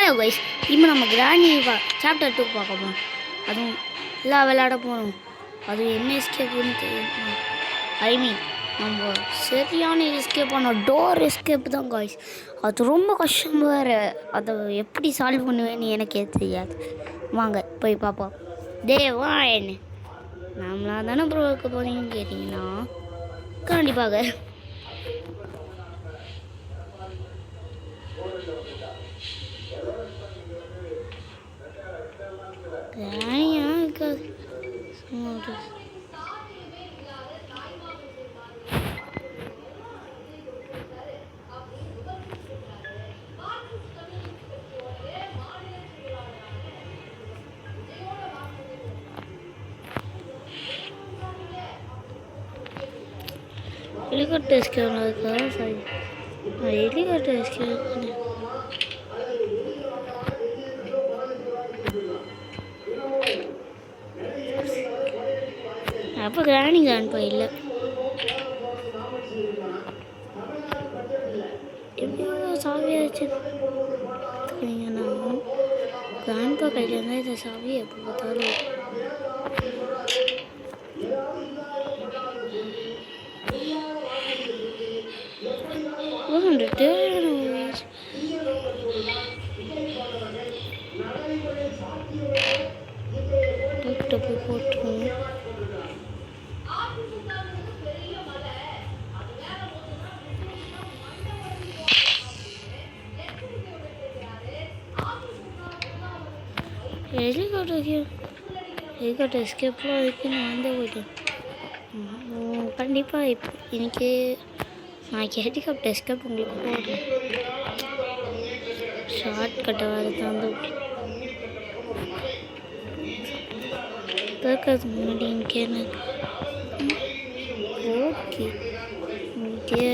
Hello guys, இப்போ நம்ம கிராணி சாப்டர் 2 பார்க்க போகிறோம். அதுவும் எல்லாம் விளையாட போகிறோம். அதுவும் என்ன எஸ்கேப்னு தெரியுமா? நம்ம சரியான எஸ்கேப் பண்ணோம். டோர் எஸ்கேப் தான் கைஸ். அது ரொம்ப கஷ்டம் வேறு. அதை எப்படி சால்வ் பண்ணுவேன்னு எனக்கே தெரியாது. வாங்க போய் பார்ப்போம். வா என்ன நம்மளா தானே ப்ரோ இருக்க போகிறீங்கன்னு கேட்டிங்கன்னா கண்டிப்பாக இருக்காது. ஹெலிகாப்டர் எஸ்கேப் இருக்கா? சரி, ஹெலிகாப்டர் எஸ்கேப் பண்ணேன். அப்போ கிராணி காண்பா இல்லை எப்படியோ சாவியாச்சு. நான் கிராண்ட்பா கையில் இருந்தால் இந்த சாவி எப்போ பார்த்தாலும் போட்டுருவோம். ஹெலிகாப்டர் எஸ்கேப்லாம் இருக்கு. நான் வந்து போயிட்டேன். கண்டிப்பாக இப்போ எனக்கு நான் ஹெலிகாப்டர் எஸ்கேப் உங்களுக்கு போடுறேன். ஷார்ட் கட்டை வேறு தான் இருக்கிறது முன்னாடி எனக்கு என்ன ஓகே இங்கே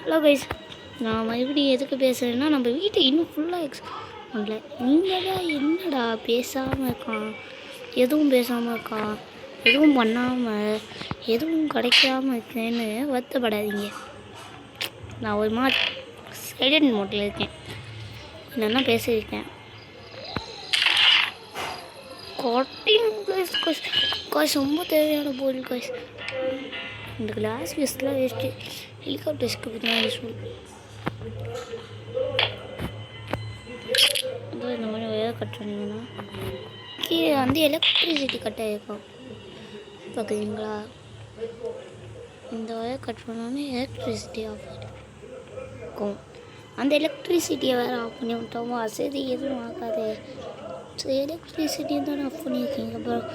ஹலோ கைஸ், நான் மறுபடியும் எதுக்கு பேசுகிறேன்னா நம்ம வீட்டை இன்னும் ஃபுல்லாக பண்ணல. நீங்கள் தான் என்னடா பேசாமல் இருக்கான், எதுவும் பேசாமல் இருக்கான், எதுவும் பண்ணாமல் எதுவும் கிடைக்காமல் இருக்கேன்னு வருத்தப்படாதீங்க. நான் ஒரு மாதிரி சைலண்ட் மோட்டில் இருக்கேன். என்னென்னா பேசியிருக்கேன். காட்டிங் காய்ஸ் ரொம்ப தேவையான பொருள் காய்ஸ். இந்த கிளாஸ் வேஸ்ட்லாம் வேஸ்ட்டு. ஹெலிகாப்டர் எஸ்கேப் தான் யூஸ்ஃபுல். இந்த மாதிரி ஒயர் கட் பண்ணிங்கன்னா கீழே வந்து எலக்ட்ரிசிட்டி கட் ஆகிருக்கும். பார்க்குறீங்களா? இந்த ஒயர் கட் பண்ணோன்னே எலக்ட்ரிசிட்டி ஆஃப் ஆகிருக்கும். அந்த எலக்ட்ரிசிட்டியை வேறு ஆஃப் பண்ணி விட்டோமோ, அசதி எதுவும் ஆகாது. சரி எலக்ட்ரிசிட்டியை தானே ஆஃப் பண்ணியிருக்கீங்க. அப்புறம்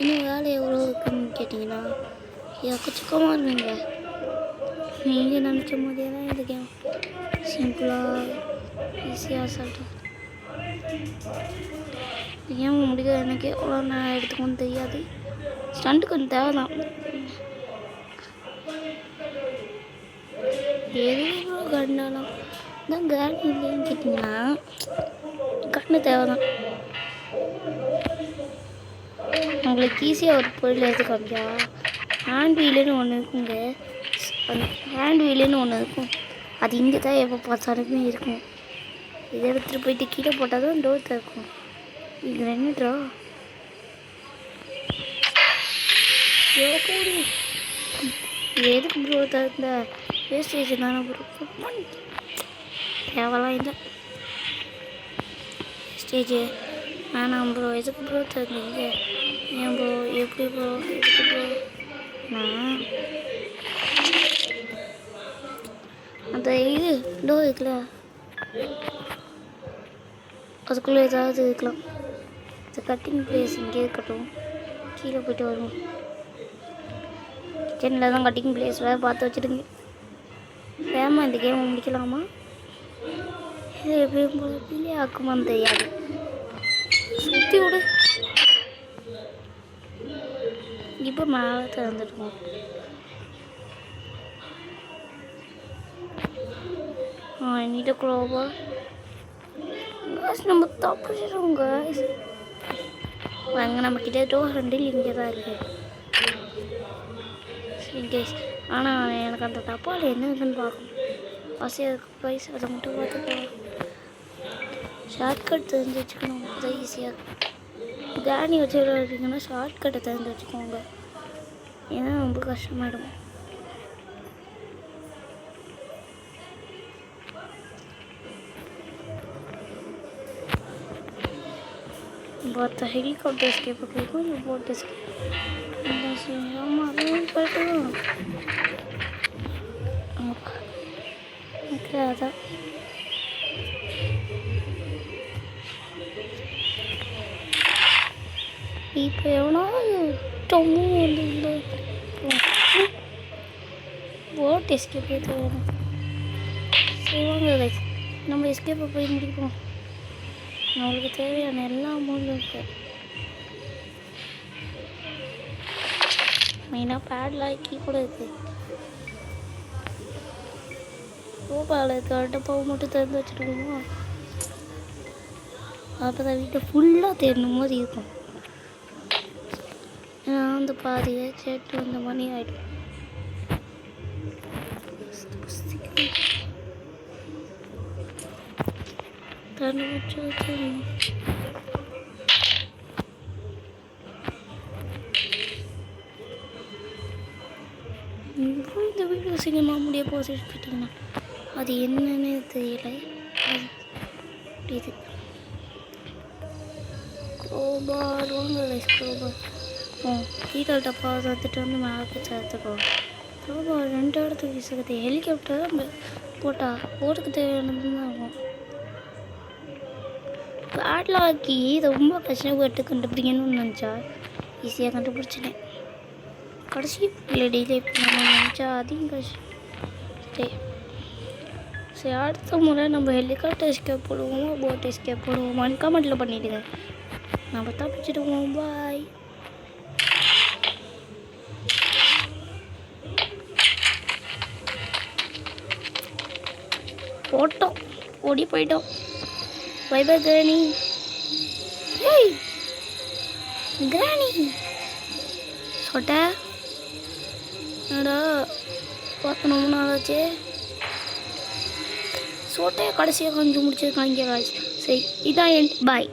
இன்னும் வேலை எவ்வளோ இருக்குன்னு கேட்டிங்கன்னா எக்கச்சக்கமாக இருவீங்க. நீங்கள் நினச்ச மாதிரியெல்லாம் இது கேம் சிம்பிளாக ஈஸியாக சாப்பிட்டேன். கேம் முடிக்க எனக்கு எவ்வளோ நான் எடுத்துக்கணும்னு தெரியாது. ஸ்டண்ட்டு கொஞ்சம் தேவை தான். எவ்வளோ கண்ணாலும் தான் கேன் இல்லைன்னு கேட்டிங்கன்னா கண்ணு தேவை தான். உங்களுக்கு ஈஸியாக ஒரு பொருள் எடுத்து காமிக்கா. ஹேண்ட் வீலுன்னு ஒன்று இருக்குங்க. ஹேண்ட் வீலுன்னு ஒன்று இருக்கும். அது இங்கே தான் எப்போ பார்த்தாலுமே இருக்கும். இதை எடுத்துகிட்டு போயிட்டு கீழே போட்டால் தான் டோர் திறக்கும். இது என்னட்ரா இது எதுக்கு ப்ரோ திறந்த வேஸ்டேஜ் தானே ப்ரோ. தேவலாம் இல்லை ஸ்டேஜு வேணாம் ப்ரோ. எதுக்கு ப்ரோ திறந்தீங்க? ஏன் ப்ரோ? எப்படி ப்ரோ? எதுக்கு ப்ரோ? நான் அந்த இது டோர் இருக்குல்ல அதுக்குள்ளே ஏதாவது இருக்கலாம். இந்த கட்டிங் பிளேஸ் இங்கே இருக்கட்டும். கீழே போய்ட்டு வருவோம். கிச்சனில் தான் கட்டிங் பிளேஸ் வேறு பார்த்து வச்சுருங்க. வேமா இந்த கேமை முடிக்கலாமா? இது எப்படி பிள்ளை ஆக்குமான்னு தெரியாது. சுற்றி விடு. இப்போ மேலே திறந்துட்டுவோம். என்கிட்ட குளோபா நம்ம தப்பிச்சிடும் காய்ஸ். வாங்க நம்மக்கிட்ட டோர் ஹேண்டில் இங்கே தான் இருக்குது. சரி கைஸ், ஆனால் எனக்கு அந்த டப்பாவில் என்ன இருக்குன்னு பார்க்கணும். ஆசையாக இருக்குது கைஸ். அதை மட்டும் பார்த்துக்கலாம். ஷார்ட்கட் தெரிஞ்சு வச்சுக்கணும். அதுதான் ஈஸியாக இருக்கும். கேனி வச்சு விளையாடுறீங்கன்னா ஷார்ட்கட்டை தெரிஞ்சு வச்சுக்கோங்க. ஏன்னா ரொம்ப கஷ்டமாயிடும். बहुत हेलीकॉप्टर एस्केप को ये बोट एस्केप बस हमारे ऊपर तो क्या था இப்போ எவனோ டொம்மு வந்து போட் எஸ்கேப் ஏற்றுவோம். செய்வாங்க நம்ம எஸ்கேப்பை போய் முடிப்போம். நம்மளுக்கு தேவையான எல்லா அமௌண்ட்டும் இருக்குது. மெயினாக பேட்லாக் கீ கூட இருக்குது. ரோபாவில் இருக்க டப்பாவை மட்டும் திறந்து வச்சுருவோமா? அப்போ தான் வீட்டை ஃபுல்லாக தேடின மாதிரி இருக்கும். நான் வந்து பாதியை சேட்டு வந்த மணி ஆகிடும். இந்த வீடியோ சினிமா முடிய போது கேட்டிங்கன்னா அது என்னன்னு தெரியல. இது க்ரோபார் க்ரோபார் கீழே டப்பா வந்துட்டு வந்து மேலே சேர்த்துக்கோம். க்ரோபார் 2 இடத்துக்கு வீசுகிறது. ஹெலிகாப்டர் போட்டால் போட்டுக்கு தேவையானது தான் ஆகும். பேட்லாக்கி ரொம்ப கஷ்டப்பட்டு கண்டுபிடிக்கணும்னு நினச்சா ஈஸியாக கண்டுபிடிச்சிட்டேன். கடைசி இல்லை டெய்லி நினச்சா அதையும் கஷ்டம். சரி, அடுத்த முறை நம்ம ஹெலிகாப்டர் எஸ்கேப் போடுவோமா போட் எஸ்கேப் போடுவோமான்னு கமெண்ட்டில் பண்ணிவிடுங்க. நம்ம தப்பிச்சிடுவோம். பாய். போட்டோம், ஓடி போயிட்டோம். Bye bye granny. ஏய் கிரானி சொட்ட என்னடா பார்த்து ரொம்ப நாள் ஆச்சு. சோட்டையை கடைசியாக கொஞ்சம் முடிச்சிருக்காங்க. சரி, இதான் என் பாய்.